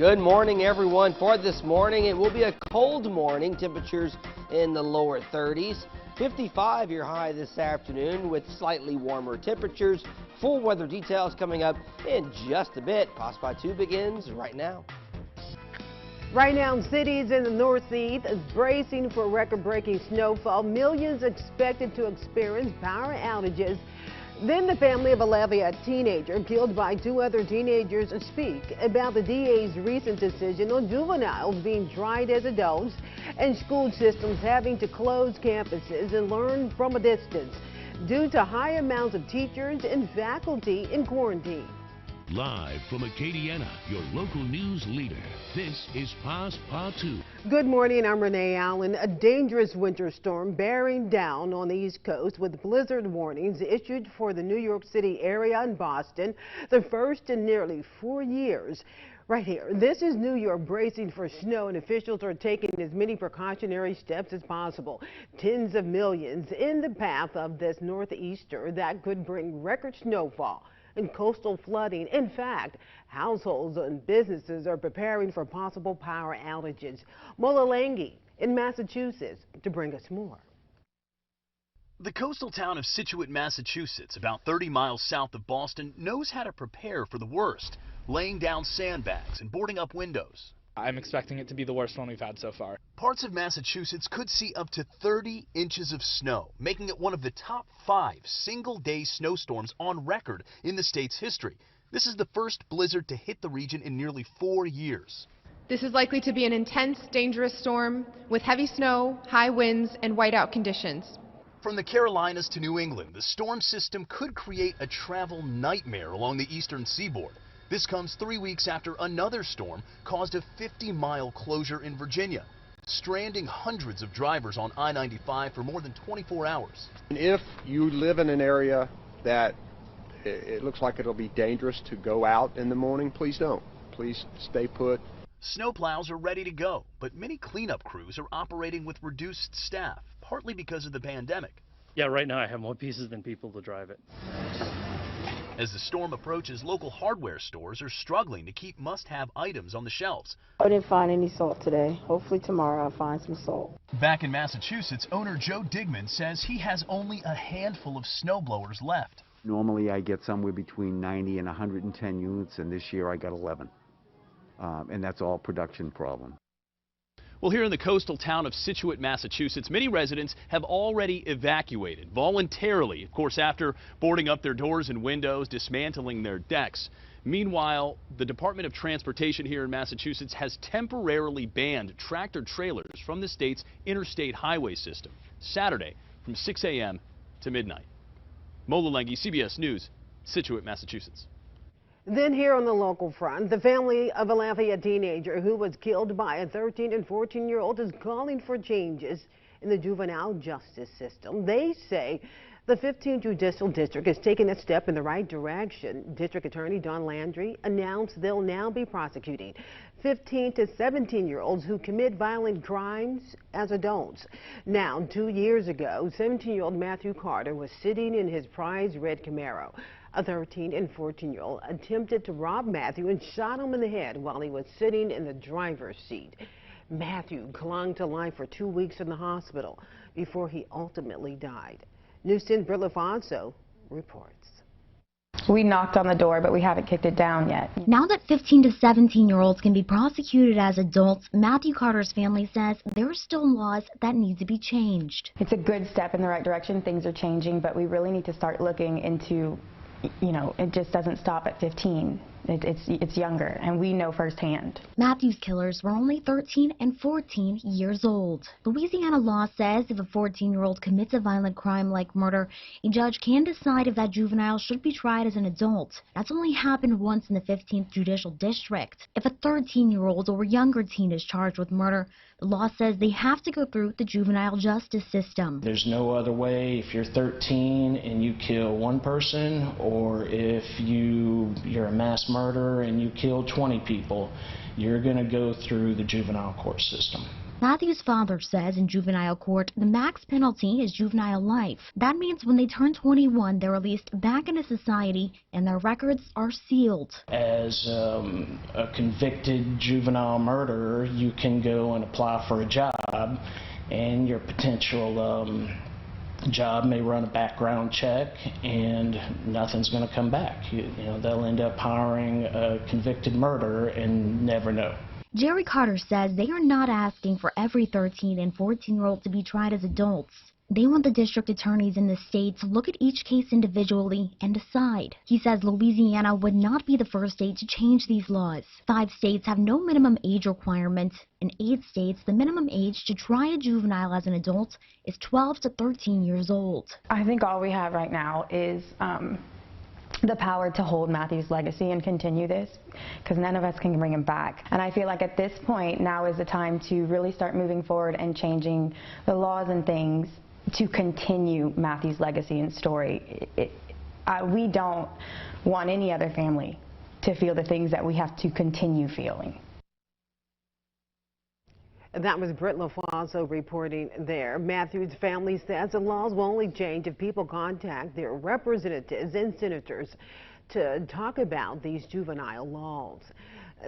Good morning, everyone. For this morning, it will be a cold morning. Temperatures in the lower 30s. 55 your high this afternoon with slightly warmer temperatures. Full weather details coming up in just a bit. Passe Partout begins right now. Right now, cities in the Northeast is bracing for record-breaking snowfall. Millions expected to experience power outages. Then the family of a Lafayette teenager killed by two other teenagers speak about the DA's recent decision on juveniles being tried as adults and school systems having to close campuses and learn from a distance due to high amounts of teachers and faculty in quarantine. Live from Acadiana, your local news leader, this is Passe Partout. Good morning, I'm Renee Allen. A dangerous winter storm bearing down on the East Coast with blizzard warnings issued for the New York City area and Boston, the first in nearly 4 years. Right here, this is New York bracing for snow, and officials are taking as many precautionary steps as possible. Tens of millions in the path of this northeaster that could bring record snowfall and coastal flooding. In fact, households and businesses are preparing for possible power outages. Mola in Massachusetts to bring us more. The coastal town of Scituate, Massachusetts, about 30 miles south of Boston, knows how to prepare for the worst, laying down sandbags and boarding up windows. I'm expecting it to be the worst one we've had so far. Parts of Massachusetts could see up to 30 inches of snow, making it one of the top 5 single-day snowstorms on record in the state's history. This is the first blizzard to hit the region in nearly 4 years. This is likely to be an intense, dangerous storm with heavy snow, high winds, and whiteout conditions. From the Carolinas to New England, the storm system could create a travel nightmare along the eastern seaboard. This comes 3 weeks after another storm caused a 50-mile closure in Virginia, stranding hundreds of drivers on I-95 for more than 24 hours. If you live in an area that it looks like it'll be dangerous to go out in the morning, please don't. Please stay put. Snowplows are ready to go, but many cleanup crews are operating with reduced staff, partly because of the pandemic. Yeah, right now I have more pieces than people to drive it. As the storm approaches, local hardware stores are struggling to keep must-have items on the shelves. I didn't find any salt today. Hopefully tomorrow I'll find some salt. Back in Massachusetts, owner Joe Digman says he has only a handful of snowblowers left. Normally I get somewhere between 90 and 110 units, and this year I got 11. And that's all production problem. Well, here in the coastal town of Scituate, Massachusetts, many residents have already evacuated voluntarily, of course, after boarding up their doors and windows, dismantling their decks. Meanwhile, the Department of Transportation here in Massachusetts has temporarily banned tractor trailers from the state's interstate highway system Saturday from 6 a.m. to midnight. Mola, CBS News, Scituate, Massachusetts. Then here on the local front, the family of a Lafayette teenager who was killed by a 13 and 14-year-old is calling for changes in the juvenile justice system. They say the 15th Judicial District is taking a step in the right direction. District Attorney Don Landry announced they'll now be prosecuting 15 to 17-year-olds who commit violent crimes as adults. Now, 2 years ago, 17-year-old Matthew Carter was sitting in his prize red Camaro. A 13 and 14-year-old attempted to rob Matthew and shot him in the head while he was sitting in the driver's seat. Matthew clung to life for 2 weeks in the hospital before he ultimately died. News 10's Britt LaFonso reports. We knocked on the door, but we haven't kicked it down yet. Now that 15 to 17-year-olds can be prosecuted as adults, Matthew Carter's family says there are still laws that need to be changed. It's a good step in the right direction. Things are changing, but we really need to start looking into, it just doesn't stop at 15. It's younger, and we know firsthand. Matthew's killers were only 13 and 14 years old. Louisiana law says if a 14-year-old commits a violent crime like murder, a judge can decide if that juvenile should be tried as an adult. That's only happened once in the 15th Judicial District. If a 13-year-old or younger teen is charged with murder, the law says they have to go through the juvenile justice system. There's no other way if you're 13 and you kill one person, or if you're a mass murderer and you kill 20 people, you're going to go through the juvenile court system. Matthew's father says in juvenile court the max penalty is juvenile life. That means when they turn 21, they're released back into society and their records are sealed. As a convicted juvenile murderer, you can go and apply for a job, and your potential job may run a background check and nothing's going to come back. You know, they'll end up hiring a convicted murderer and never know. Jerry Carter says they are not asking for every 13 and 14-year-old to be tried as adults. They want the district attorneys in the state to look at each case individually and decide. He says Louisiana would not be the first state to change these laws. 5 states have no minimum age requirement. In 8 states, the minimum age to try a juvenile as an adult is 12 to 13 years old. I think all we have right now is the power to hold Matthew's legacy and continue this, because none of us can bring him back. And I feel like at this point, now is the time to really start moving forward and changing the laws and things to continue Matthew's legacy and story. We don't want any other family to feel the things that we have to continue feeling. That was Britt LaFonso reporting there. Matthew's family says the laws will only change if people contact their representatives and senators to talk about these juvenile laws.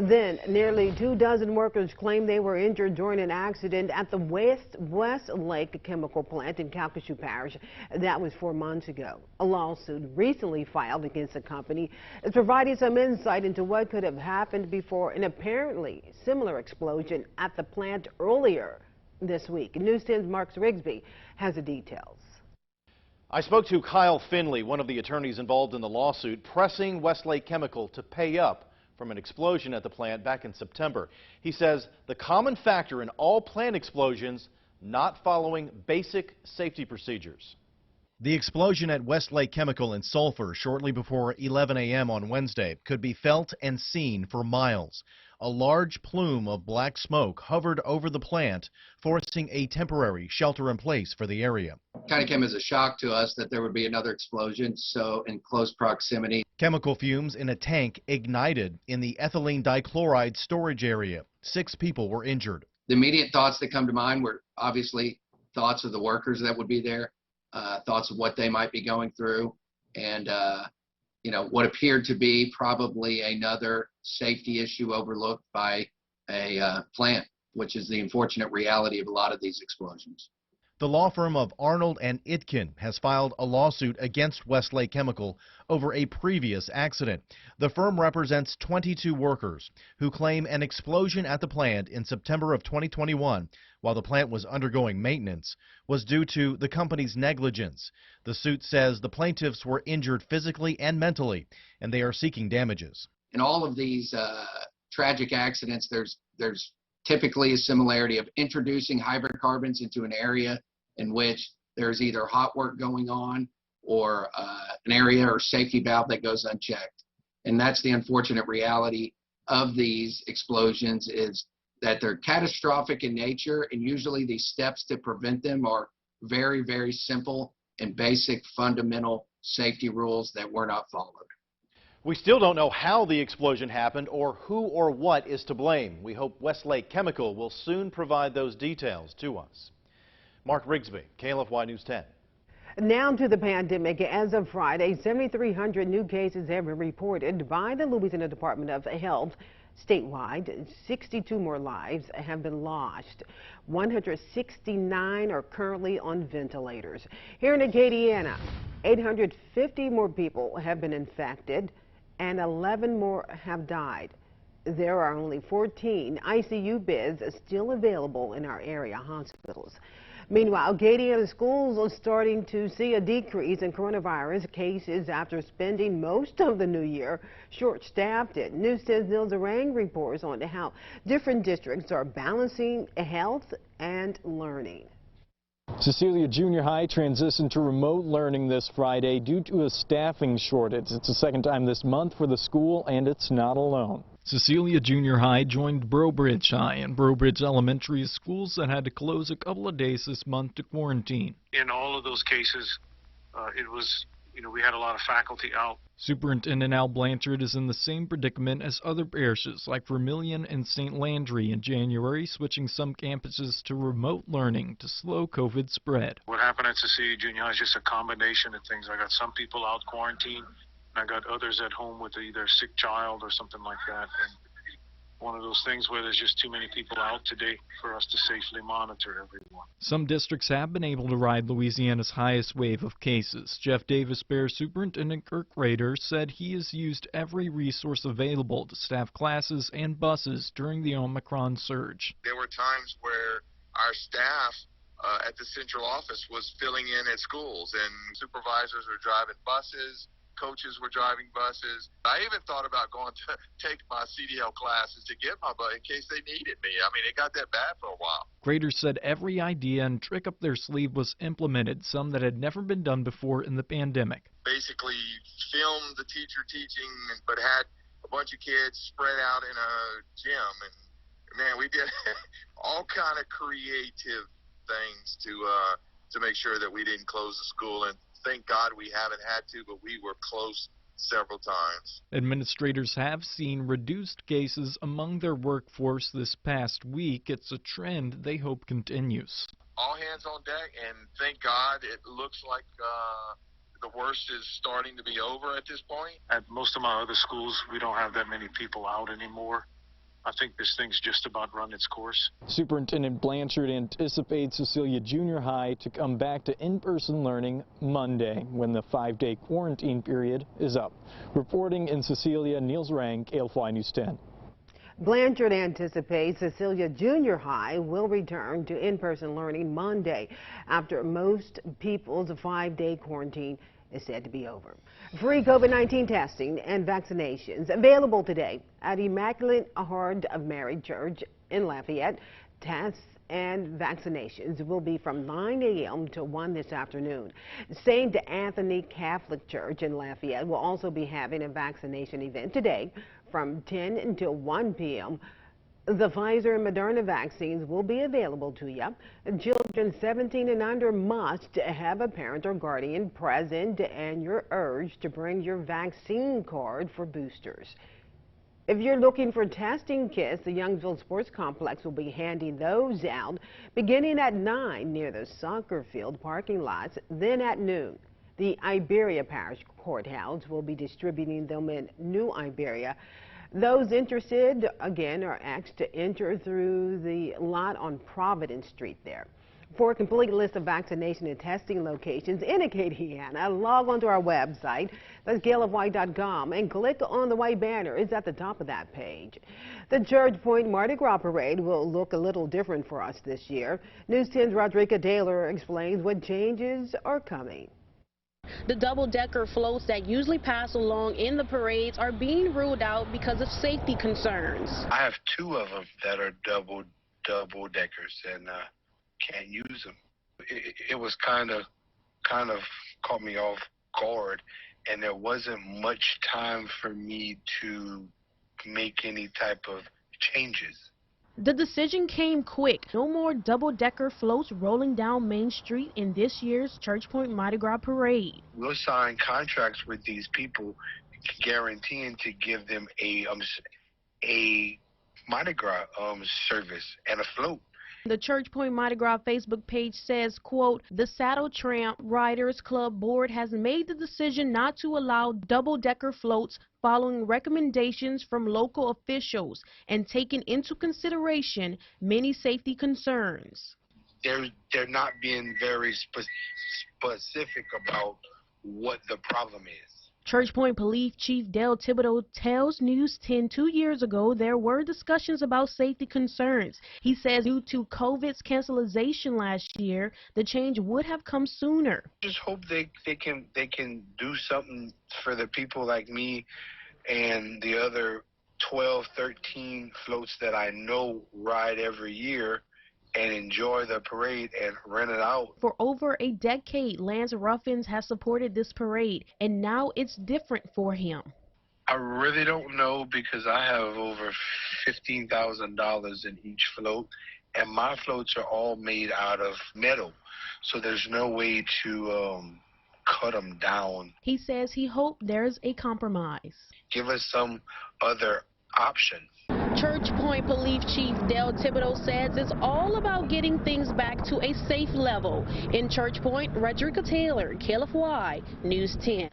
Then, nearly 24 workers claim they were injured during an accident at the Westlake Chemical Plant in Calcasieu Parish. That was 4 months ago. A lawsuit recently filed against the company is providing some insight into what could have happened before an apparently similar explosion at the plant earlier this week. News 10's Mark Rigsby has the details. I spoke to Kyle Finley, one of the attorneys involved in the lawsuit, pressing Westlake Chemical to pay up from an explosion at the plant back in September. He says the common factor in all plant explosions, not following basic safety procedures. The explosion at Westlake Chemical in Sulphur shortly before 11 a.m. on Wednesday could be felt and seen for miles. A large plume of black smoke hovered over the plant, forcing a temporary shelter-in-place for the area. Kind of came as a shock to us that there would be another explosion so in close proximity. Chemical fumes in a tank ignited in the ethylene dichloride storage area. 6 people were injured. The immediate thoughts that come to mind were obviously thoughts of the workers that would be there, thoughts of what they might be going through, and what appeared to be probably another safety issue overlooked by a plant, which is the unfortunate reality of a lot of these explosions. The law firm of Arnold and Itkin has filed a lawsuit against Westlake Chemical over a previous accident. The firm represents 22 workers who claim an explosion at the plant in September of 2021, while the plant was undergoing maintenance, was due to the company's negligence. The suit says the plaintiffs were injured physically and mentally, and they are seeking damages. In all of these tragic accidents, there's typically a similarity of introducing hydrocarbons into an area in which there's either hot work going on or an area or safety valve that goes unchecked. And that's the unfortunate reality of these explosions, is that they're catastrophic in nature, and usually these steps to prevent them are very, very simple and basic fundamental safety rules that were not followed. We still don't know how the explosion happened or who or what is to blame. We hope Westlake Chemical will soon provide those details to us. Mark Rigsby, KLFY News 10. Now to the pandemic. As of Friday, 7,300 new cases have been reported by the Louisiana Department of Health. Statewide, 62 more lives have been lost. 169 are currently on ventilators. Here in Acadiana, 850 more people have been infected and 11 more have died. There are only 14 ICU beds still available in our area hospitals. Meanwhile, Acadiana schools are starting to see a decrease in coronavirus cases after spending most of the new year short-staffed. News 10's Neil Zarang reports on how different districts are balancing health and learning. Cecilia Junior High transitioned to remote learning this Friday due to a staffing shortage. It's the second time this month for the school, and it's not alone. Cecilia Junior High joined Brobridge High and Brobridge Elementary as schools that had to close a couple of days this month to quarantine. In all of those cases, we had a lot of faculty out. Superintendent Al Blanchard is in the same predicament as other parishes like Vermilion and St. Landry in January, switching some campuses to remote learning to slow COVID spread. What happened at Cecilia Junior High is just a combination of things. I got some people out quarantined, and I got others at home with either a sick child or something like that. And one of those things where there's just too many people out today for us to safely monitor everyone. Some districts have been able to ride Louisiana's highest wave of cases. Jeff Davis Bear Superintendent Kirk Rader said he has used every resource available to staff classes and buses during the Omicron surge. There were times where our staff at the central office was filling in at schools, and supervisors were driving buses. Coaches were driving buses. I even thought about going to take my CDL classes to get my bus in case they needed me. I mean, it got that bad for a while. Grader said every idea and trick up their sleeve was implemented, some that had never been done before in the pandemic. Basically filmed the teacher teaching, but had a bunch of kids spread out in a gym. And, man, we did all kind of creative things to make sure that we didn't close the school. And thank God we haven't had to, but we were close several times. Administrators have seen reduced cases among their workforce this past week. It's a trend they hope continues. All hands on deck, and thank God it looks like the worst is starting to be over at this point. At most of my other schools, we don't have that many people out anymore. I think this thing's just about run its course. Superintendent Blanchard anticipates Cecilia Junior High to come back to in-person learning Monday when the 5-day quarantine period is up. Reporting in Cecilia, Niels Rank, ALFI News 10. Blanchard anticipates Cecilia Junior High will return to in-person learning Monday after most people's 5-day quarantine is said to be over. Free COVID-19 testing and vaccinations available today at Immaculate Heart of Mary Church in Lafayette. Tests and vaccinations will be from 9 a.m. to 1 this afternoon. St. Anthony Catholic Church in Lafayette will also be having a vaccination event today from 10 until 1 p.m. The Pfizer and Moderna vaccines will be available to you. Children 17 and under must have a parent or guardian present, and you're urged to bring your vaccine card for boosters. If you're looking for testing kits, the Youngsville Sports Complex will be handing those out beginning at 9 near the soccer field parking lots, then at noon. The Iberia Parish Courthouse will be distributing them in New Iberia. Those interested, again, are asked to enter through the lot on Providence Street there. For a complete list of vaccination and testing locations in Acadiana, log onto our website, that's galofwhite.com, and click on the white banner. It's at the top of that page. The Church Point Mardi Gras Parade will look a little different for us this year. News 10's Rodrika Taylor explains what changes are coming. The double-decker floats that usually pass along in the parades are being ruled out because of safety concerns. I have 2 of them that are double deckers and can't use them. It was kind of caught me off guard, and there wasn't much time for me to make any type of changes. The decision came quick. No more double-decker floats rolling down Main Street in this year's Church Point Mardi Gras Parade. We'll sign contracts with these people guaranteeing to give them a Mardi Gras service and a float. The Church Point Mardi Gras Facebook page says, quote, the Saddle Tramp Riders Club board has made the decision not to allow double-decker floats following recommendations from local officials and taking into consideration many safety concerns. They're not being very specific about what the problem is. Church Point Police Chief Dale Thibodeau tells News 10 2 years ago there were discussions about safety concerns. He says due to COVID's cancellation last year, the change would have come sooner. Just hope they can do something for the people like me and the other 12, 13 floats that I know ride every year and enjoy the parade and rent it out. For over a decade, Lance Ruffins has supported this parade, and now it's different for him. I really don't know because I have over $15,000 in each float, and my floats are all made out of metal, so there's no way to cut them down. He says he hoped there's a compromise. Give us some other option. Church Point Police Chief Del Thibodeau says it's all about getting things back to a safe level. In Church Point, Roderica Taylor, KLFY News 10.